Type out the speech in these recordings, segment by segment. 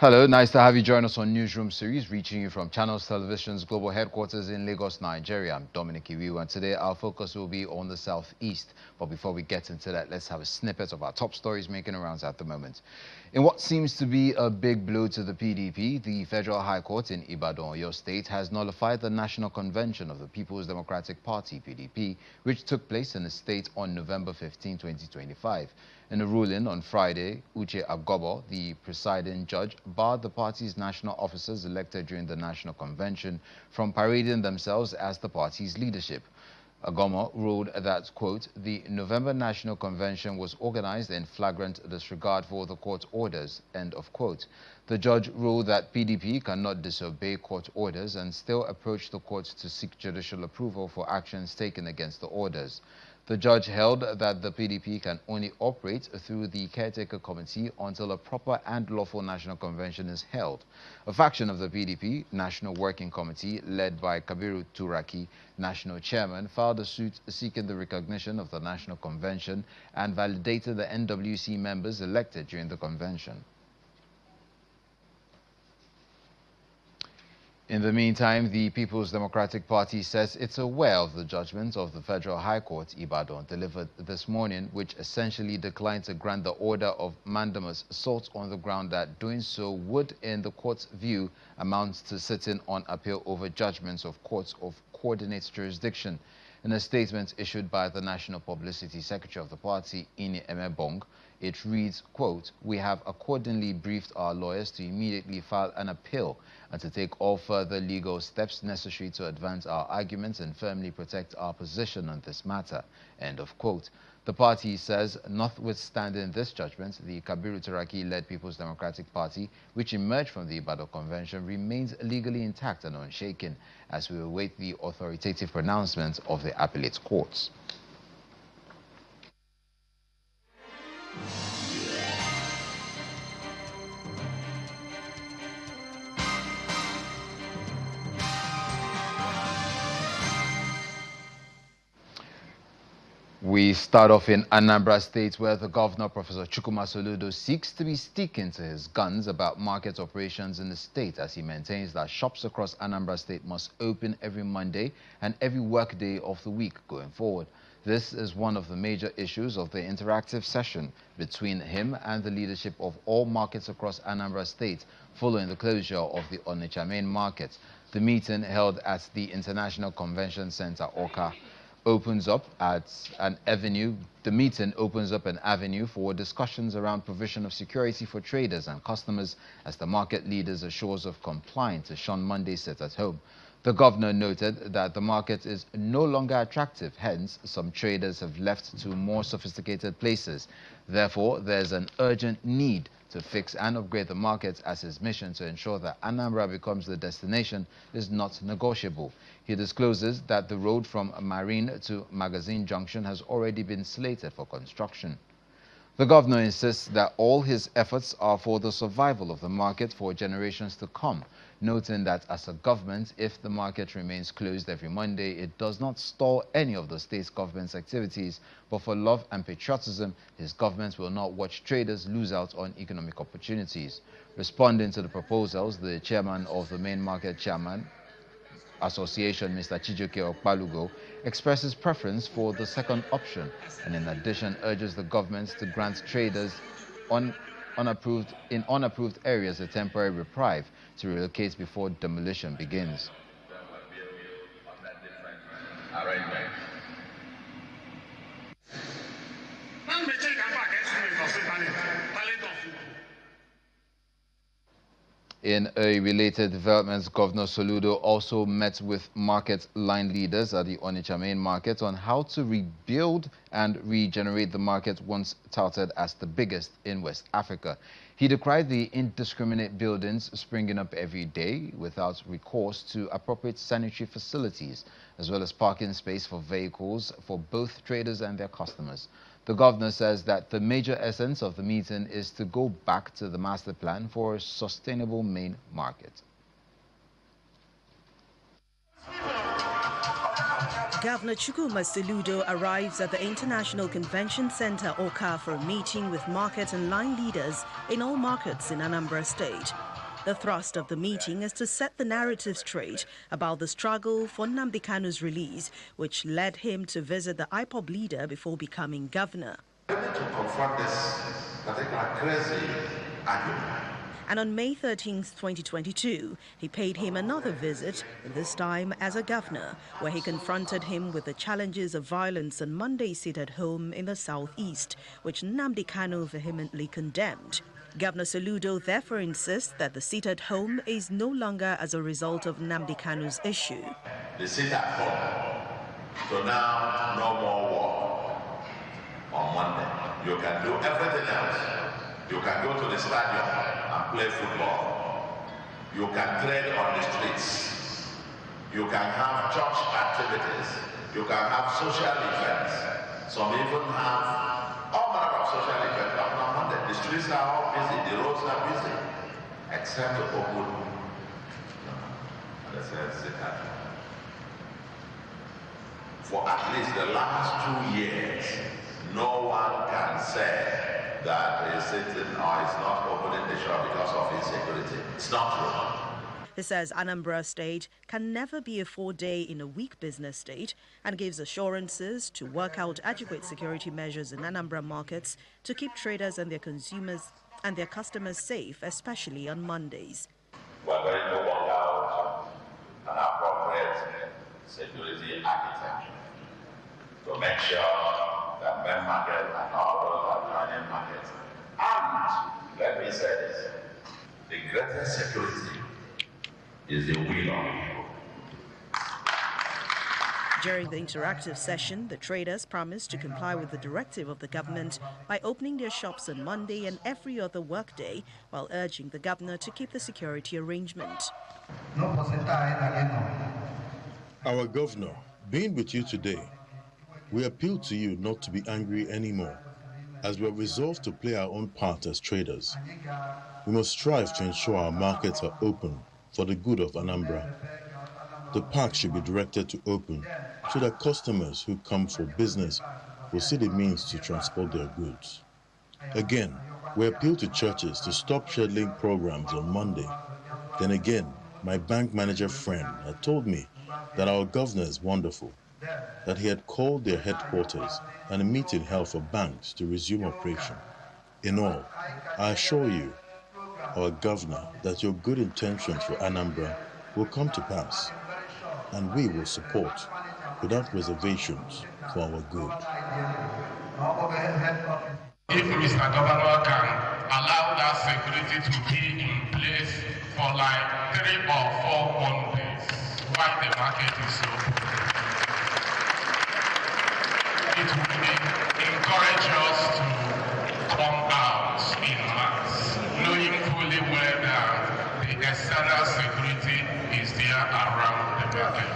Hello, nice to have you join us on Newsroom series, reaching you from Channels Television's global headquarters in Lagos, Nigeria. I'm Dominic Iwiu, and today our focus will be on the southeast. But before we get into that, let's have a snippet of our top stories making rounds at the moment. In what seems to be a big blow to the PDP, the Federal High Court in Ibadan, your state, has nullified the National Convention of the People's Democratic Party, PDP, which took place in the state on November 15, 2025. In a ruling on Friday, Uche Agobo, the presiding judge, barred the party's national officers elected during the National Convention from parading themselves as the party's leadership. Agomo ruled that, quote, the November National Convention was organized in flagrant disregard for the court orders, end of quote. The judge ruled that PDP cannot disobey court orders and still approach the courts to seek judicial approval for actions taken against the orders. The judge held that the PDP can only operate through the caretaker committee until a proper and lawful national convention is held. A faction of the PDP, National Working Committee, led by Kabiru Turaki, national chairman, filed a suit seeking the recognition of the national convention and validated the NWC members elected during the convention. In the meantime, the People's Democratic Party says it's aware of the judgment of the Federal High Court, Ibadan, delivered this morning, which essentially declined to grant the order of mandamus sought on the ground that doing so would, in the court's view, amount to sitting on appeal over judgments of courts of coordinate jurisdiction. In a statement issued by the National Publicity Secretary of the party, Ini Emebong, it reads, quote, we have accordingly briefed our lawyers to immediately file an appeal and to take all further legal steps necessary to advance our arguments and firmly protect our position on this matter, end of quote. The party says, notwithstanding this judgment, the Kabiru Turaki-led People's Democratic Party, which emerged from the Ibadan Convention, remains legally intact and unshaken as we await the authoritative pronouncements of the appellate courts. We start off in Anambra State, where the governor, Professor Chukwuma Soludo, seeks to be sticking to his guns about market operations in the state, as he maintains that shops across Anambra State must open every Monday and every workday of the week going forward. This is one of the major issues of the interactive session between him and the leadership of all markets across Anambra State following the closure of the Onitsha main market. The meeting, held at the International Convention Center, Awka, opens up at an avenue. The meeting opens up an avenue for discussions around provision of security for traders and customers as the market leaders assures of complying to shun Monday sit at home. The governor noted that the market is no longer attractive, hence some traders have left to more sophisticated places. Therefore, there's an urgent need to fix and upgrade the market, as his mission to ensure that Anambra becomes the destination is not negotiable. He discloses that the road from Marine to Magazine Junction has already been slated for construction. The governor insists that all his efforts are for the survival of the market for generations to come, noting that as a government, if the market remains closed every Monday, it does not stall any of the state's government's activities, but for love and patriotism, his government will not watch traders lose out on economic opportunities. Responding to the proposals, the chairman of the Main Market Chairman Association, Mr. Chijoke Okpalugo, expresses preference for the second option and in addition urges the government to grant traders in unapproved areas a temporary reprieve to relocate before demolition begins. In a related development, Governor Soludo also met with market line leaders at the Onitsha main market on how to rebuild and regenerate the market once touted as the biggest in West Africa. He decried the indiscriminate buildings springing up every day without recourse to appropriate sanitary facilities, as well as parking space for vehicles for both traders and their customers. The governor says that the major essence of the meeting is to go back to the master plan for a sustainable main market. Governor Chukwuma Soludo arrives at the International Convention Center, Awka, for a meeting with market and line leaders in all markets in Anambra State. The thrust of the meeting is to set the narrative straight about the struggle for Nnamdi Kanu's release, which led him to visit the IPOB leader before becoming governor. We need to confront this particular crazy argument. And on May 13, 2022, he paid him another visit, this time as a governor, where he confronted him with the challenges of violence on Monday's sit at home in the southeast, which Nnamdi Kanu vehemently condemned. Governor Soludo therefore insists that the sit at home is no longer as a result of Nnamdi Kanu's issue. The sit at home. So now, no more war on Monday. You can do everything else. You can go to the stadium and play football. You can trade on the streets. You can have church activities. You can have social events. Some even have all manner of social events on Monday. The streets are all busy. The roads are busy. Except the open. For at least the last 2 years, no one can say that is sitting or is not opening the shop because of insecurity. It's not true. He says Anambra State can never be a 4-day-in-a-week business state and gives assurances to work out adequate security measures in Anambra markets to keep traders and their consumers and their customers safe, especially on Mondays. We're going to work out an appropriate security architecture to make sure that main market and all those adjoining markets. And let me say this, the greatest security is the will of people. During the interactive session, the traders promised to comply with the directive of the government by opening their shops on Monday and every other workday, while urging the governor to keep the security arrangement. Our governor, being with you today, we appeal to you not to be angry anymore, as we are resolved to play our own part as traders. We must strive to ensure our markets are open for the good of Anambra. The park should be directed to open so that customers who come for business will see the means to transport their goods. Again, we appeal to churches to stop scheduling programs on Monday. Then again, my bank manager friend had told me that our governor is wonderful, that he had called their headquarters and a meeting held for banks to resume operation. In all, I assure you, our governor, that your good intentions for Anambra will come to pass, and we will support, without reservations, for our good. If Mr. Governor can allow that security to be in place for like 3 or 4 Mondays while the market is open, it will encourage us to come out in mass, knowing fully well that the external security is there around the market.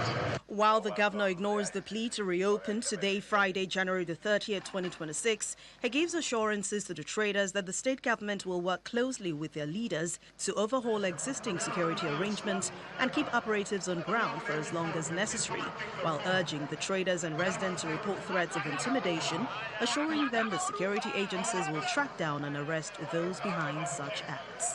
While the governor ignores the plea to reopen today, Friday, January the 30th, 2026, he gives assurances to the traders that the state government will work closely with their leaders to overhaul existing security arrangements and keep operatives on ground for as long as necessary, while urging the traders and residents to report threats of intimidation, assuring them the security agencies will track down and arrest those behind such acts.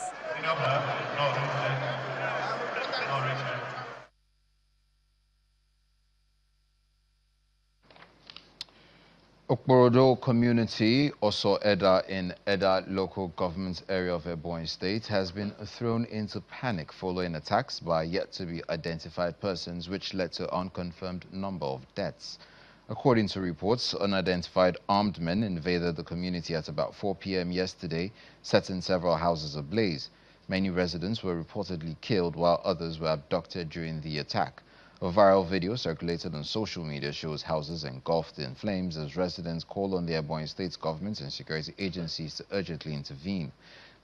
Okporodo community, also Eda in Eda local government area of Ebonyi state, has been thrown into panic following attacks by yet-to-be-identified persons, which led to an unconfirmed number of deaths. According to reports, unidentified armed men invaded the community at about 4 p.m. yesterday, setting several houses ablaze. Many residents were reportedly killed, while others were abducted during the attack. A viral video circulated on social media shows houses engulfed in flames as residents call on the Ebonyi State government and security agencies to urgently intervene.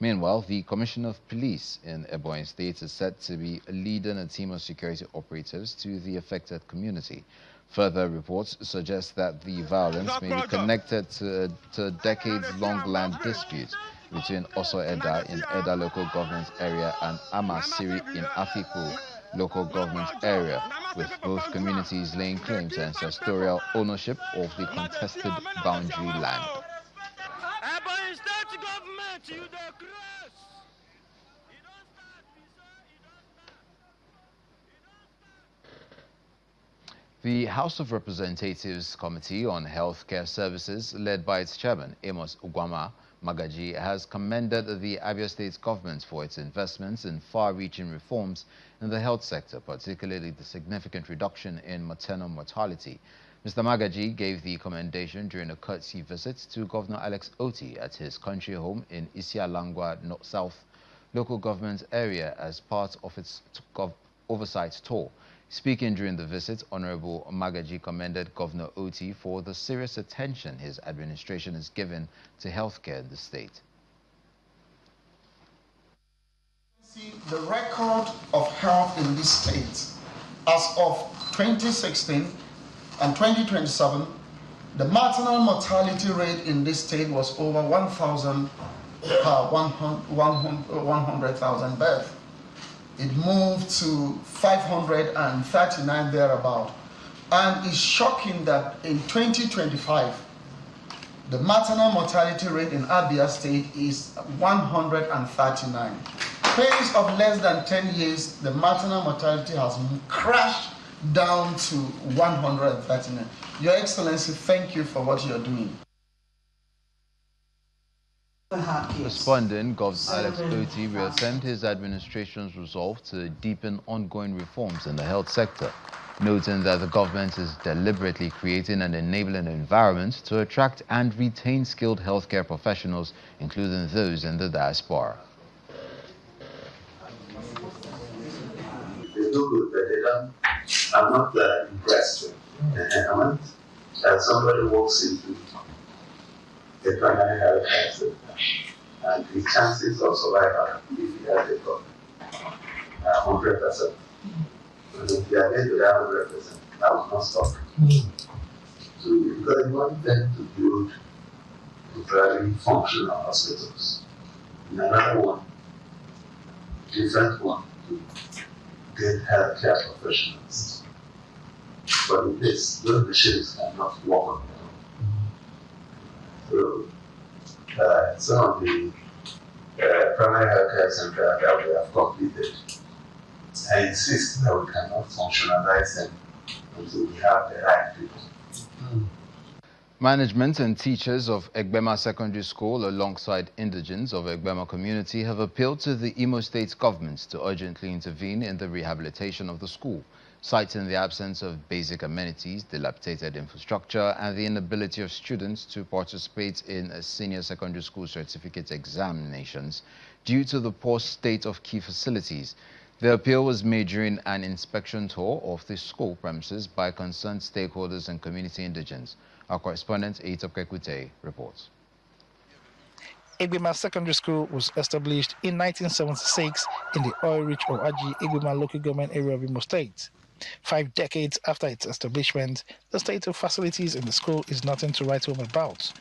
Meanwhile, the Commissioner of Police in Ebonyi State is said to be leading a team of security operatives to the affected community. Further reports suggest that the violence may be connected to a decades-long land dispute between Oso Eda in Eda local government area and Amasiri in Afikpo local government area, with both communities laying claim to ancestral ownership of the contested boundary land. Ebonyi State government, you the cross. The House of Representatives Committee on Healthcare Services, led by its chairman, Amos Ugwama Magaji, has commended the Abia State government for its investments in far-reaching reforms in the health sector, particularly the significant reduction in maternal mortality. Mr. Magaji gave the commendation during a courtesy visit to Governor Alex Oti at his country home in Isialangwa South local government area as part of its oversight tour. Speaking during the visit, Honorable Magaji commended Governor Oti for the serious attention his administration is given to healthcare in the state. See the record of health in this state as of 2016 and 2027, the maternal mortality rate in this state was over 1,000 per 100,000 births. It moved to 539 thereabout. And it's shocking that in 2025, the maternal mortality rate in Abia State is 139. Space of less than 10 years, the maternal mortality has crashed down to 139. Your Excellency, thank you for what you're doing. Responding, Governor Alex Oti reaffirmed his administration's resolve to deepen ongoing reforms in the health sector, noting that the government is deliberately creating an enabling environment to attract and retain skilled healthcare professionals, including those in the diaspora. They do good, but they don't. I'm not impressed with the element that somebody walks into the primary health care and the chances of survival if he has a problem are 100%. And if they are made to that 100%, that will not stop. So because we want them to build very functional hospitals. And another one, different one, to get healthcare professionals. But in this, those machines cannot work on their own. So some of the primary healthcare centers that we have completed, I insist that we cannot functionalize them until we have the right people. Management and teachers of Egbema Secondary School alongside indigents of Egbema community have appealed to the Imo State government to urgently intervene in the rehabilitation of the school, citing the absence of basic amenities, dilapidated infrastructure, and the inability of students to participate in senior secondary school certificate examinations due to the poor state of key facilities. The appeal was made during an inspection tour of the school premises by concerned stakeholders and community indigents. Our correspondent, Eitop Kekute, reports. Egbema Secondary School was established in 1976 in the oil-rich Oaji Egbema local government area of Imo State. 5 decades after its establishment, the state of facilities in the school is nothing to write home about.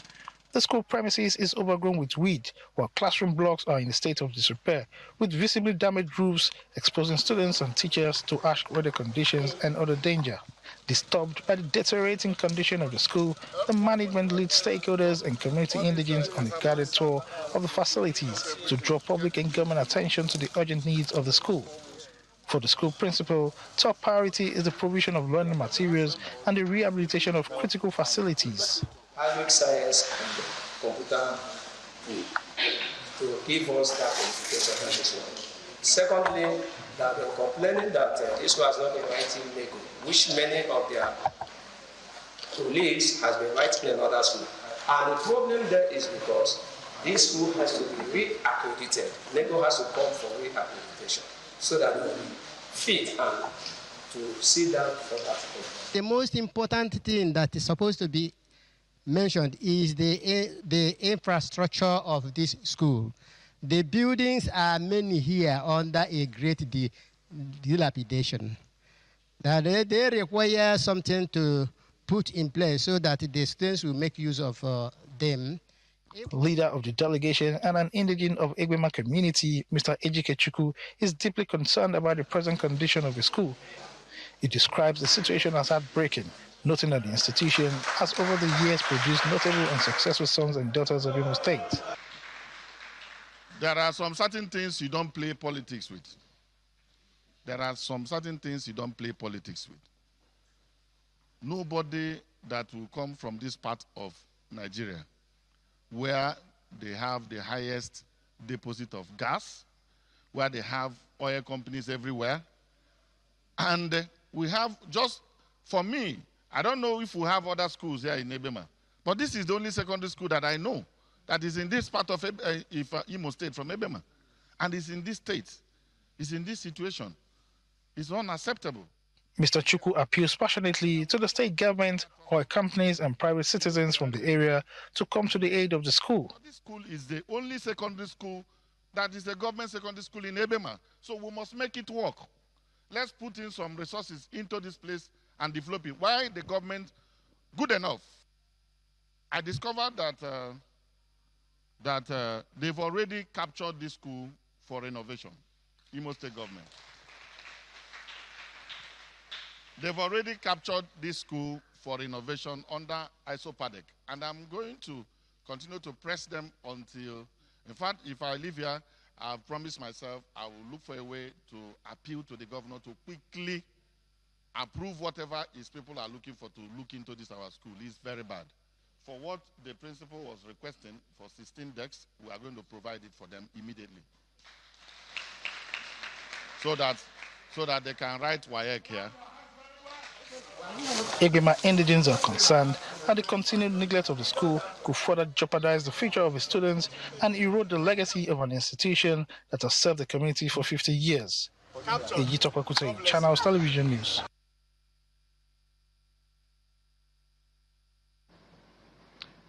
The school premises is overgrown with weed, while classroom blocks are in a state of disrepair, with visibly damaged roofs exposing students and teachers to harsh weather conditions and other danger. Disturbed by the deteriorating condition of the school, the management leads stakeholders and community indigents on a guided tour of the facilities to draw public and government attention to the urgent needs of the school. For the school principal, top priority is the provision of learning materials and the rehabilitation of critical facilities. Agric science and computer to give us that education as well. Secondly, that they're complaining that this school has not been writing Lego, which many of their colleagues has been writing in other schools. And the problem there is because this school has to be re-accredited. Lego has to come for re-accreditation so that they will be fit and to sit down for that. The most important thing that is supposed to be mentioned is the infrastructure of this school. The buildings are many here under a great dilapidation. They require something to put in place so that the students will make use of them. Leader of the delegation and an indigent of Egbema community, Mr. Ejike Chukwu, is deeply concerned about the present condition of the school. He describes the situation as heartbreaking, noting that the institution has over the years produced notable and successful sons and daughters of Imo State. There are some certain things you don't play politics with. There are some certain things you don't play politics with. nobody that will come from this part of Nigeria, where they have the highest deposit of gas, where they have oil companies everywhere. And we have, just for me, I don't know if we have other schools here in Ebema, but this is the only secondary school that I know that is in this part of Imo State from Ebema. And it's in this state. It's in this situation. It's unacceptable. Mr. Chukwu appeals passionately to the state government, oil companies, and private citizens from the area to come to the aid of the school. This school is the only secondary school that is a government secondary school in Ebema. So we must make it work. Let's put in some resources into this place and develop it. Why the government good enough? I discovered that they've already captured this school for renovation, Imo State government. They've already captured this school for renovation under ISOPADEC, and I'm going to continue to press them until, in fact, if I leave here, I've promised myself I will look for a way to appeal to the governor to quickly approve whatever his people are looking for to look into this our school. It's very bad. For what the principal was requesting for 16 decks, we are going to provide it for them immediately. So that they can write WAEC here. Ebema indigents are concerned that the continued neglect of the school could further jeopardize the future of its students and erode the legacy of an institution that has served the community for 50 years. Ejitopa Kute, Channels Television News.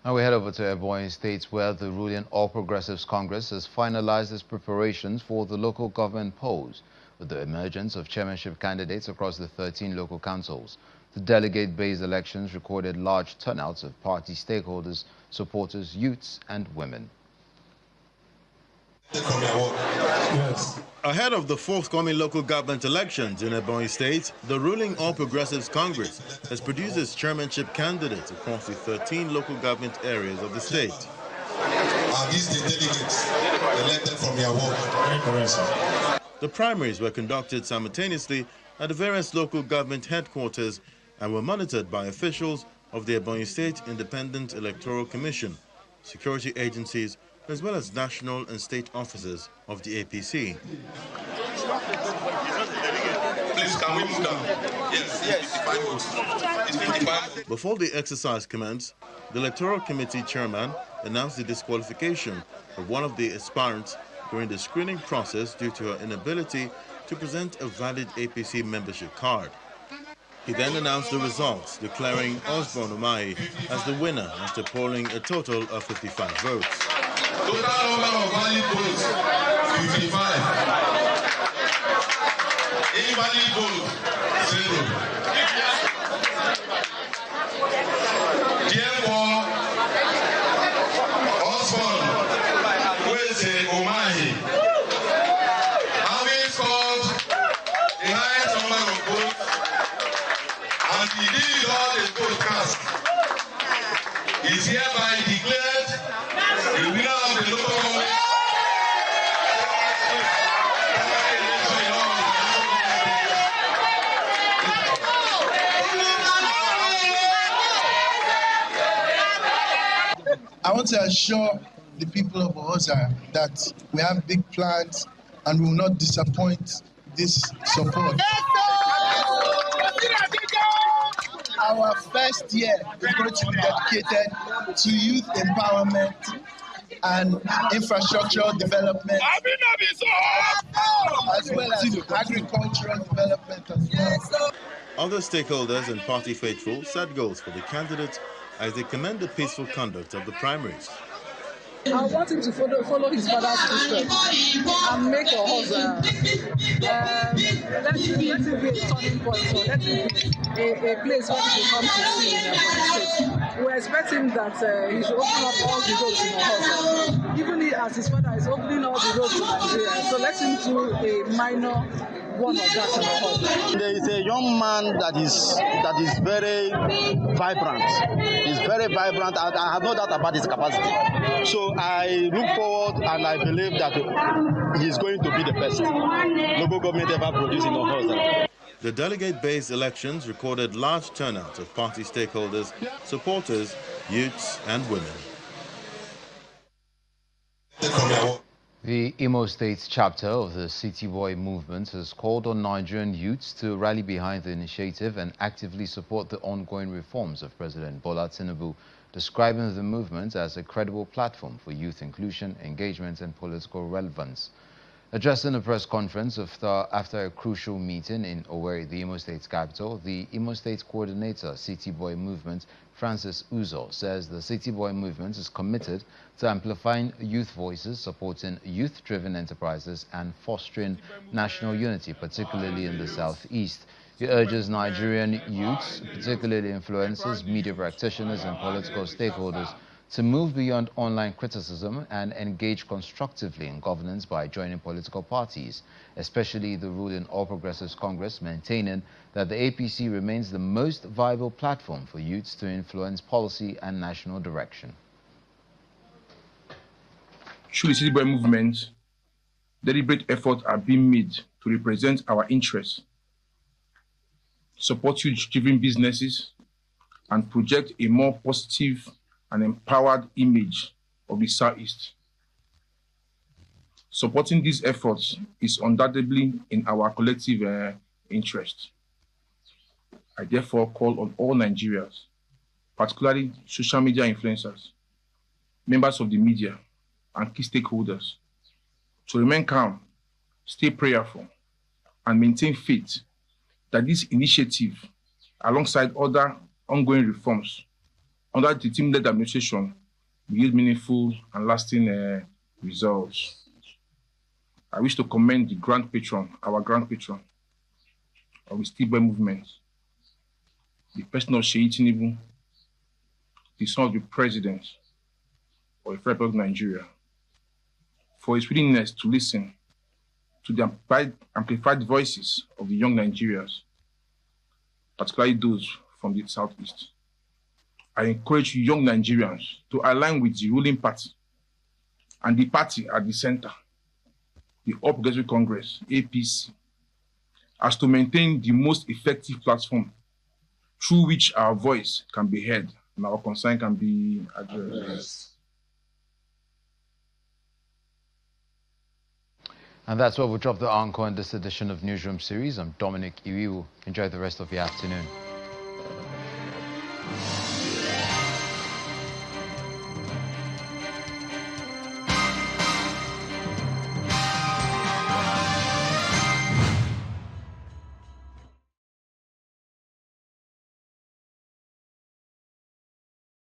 Now we head over to Ebonyi State, where the ruling All Progressives Congress has finalized its preparations for the local government polls, with the emergence of chairmanship candidates across the 13 local councils. The delegate-based elections recorded large turnouts of party stakeholders, supporters, youths, and women. Yes. Ahead of the forthcoming local government elections in Ebonyi State, the ruling All Progressives Congress has produced its chairmanship candidates across the 13 local government areas of the state. Are these the delegates elected from your ward? The primaries were conducted simultaneously at the various local government headquarters and were monitored by officials of the Ebonyi State Independent Electoral Commission, security agencies, as well as national and state officers of the APC. Please, can we move down? Yes. 55. Before the exercise commenced, the Electoral Committee chairman announced the disqualification of one of the aspirants during the screening process due to her inability to present a valid APC membership card. He then announced the results, declaring Osborne Umahi as the winner after polling a total of 55 votes. Total number of valid votes, 55. Invalid vote, 0. Therefore, Osborne Umahi, having scored the highest number of votes, and he did all the vote cast, is hereby declared the winner of the local government. I want to assure the people of Oza that we have big plans and we will not disappoint this support. Our first year is going to be dedicated to youth empowerment and infrastructure development, as well as agricultural development as well. Other stakeholders and party faithful set goals for the candidates as they commend the peaceful conduct of the primaries. I want him to follow his father's footsteps and make a husband. Let him be a turning point, so let him be a place where people come to see in the state. We're expecting that he should open up all the roads in Ohaza. Even as his father is opening all the roads to Nigeria, so let him do a minor one of that in Ohaza. There is a young man that is very vibrant. He's very vibrant, and I have no doubt about his capacity. So I look forward and I believe that he is going to be the best local government ever produced in Ohaza. The delegate-based elections recorded large turnout of party stakeholders, supporters, youths and women. The Imo State chapter of the City Boy movement has called on Nigerian youths to rally behind the initiative and actively support the ongoing reforms of President Bola Tinubu, describing the movement as a credible platform for youth inclusion, engagement and political relevance. Addressing a press conference after a crucial meeting in Owerri, the Imo State capital, the Imo State coordinator, City Boy Movement, Francis Uzo, says the City Boy Movement is committed to amplifying youth voices, supporting youth-driven enterprises and fostering national unity, particularly in the southeast. He urges Nigerian youths, particularly influencers, media practitioners and political stakeholders, to move beyond online criticism and engage constructively in governance by joining political parties, especially the ruling All Progressives Congress, maintaining that the APC remains the most viable platform for youths to influence policy and national direction. Through the City Boy movement, deliberate efforts are being made to represent our interests, support youth-driven businesses, and project a more positive and empowered image of the Southeast. Supporting these efforts is undoubtedly in our collective interest. I therefore call on all Nigerians, particularly social media influencers, members of the media, and key stakeholders, to remain calm, stay prayerful, and maintain faith that this initiative, alongside other ongoing reforms, under the team-led administration, will yield meaningful and lasting results. I wish to commend the grand patron, our grand patron of the City Boy movement, the person of Sheyi Tinubu, the son of the president of the Federal Republic of Nigeria, for his willingness to listen to the amplified voices of the young Nigerians, particularly those from the Southeast. I encourage young Nigerians to align with the ruling party and the party at the center, the All Progressives Congress, APC, as to maintain the most effective platform through which our voice can be heard and our concern can be addressed. And that's where we'll drop the encore in this edition of Newsroom series. I'm Dominic Iwiwu. Enjoy the rest of your afternoon.